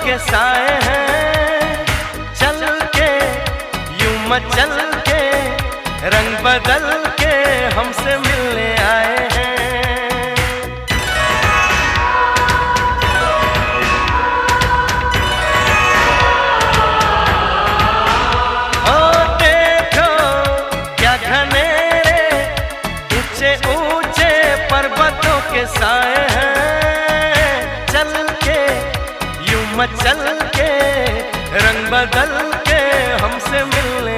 के साए हैं, चल के यूं मचल के रंग बदल के हमसे मिलने आए हैं। ओ देखो क्या घनेरे ऊंचे ऊंचे पर्वतों के साए हैं, चल के यूं मचल के रंग बदल के हमसे मिलने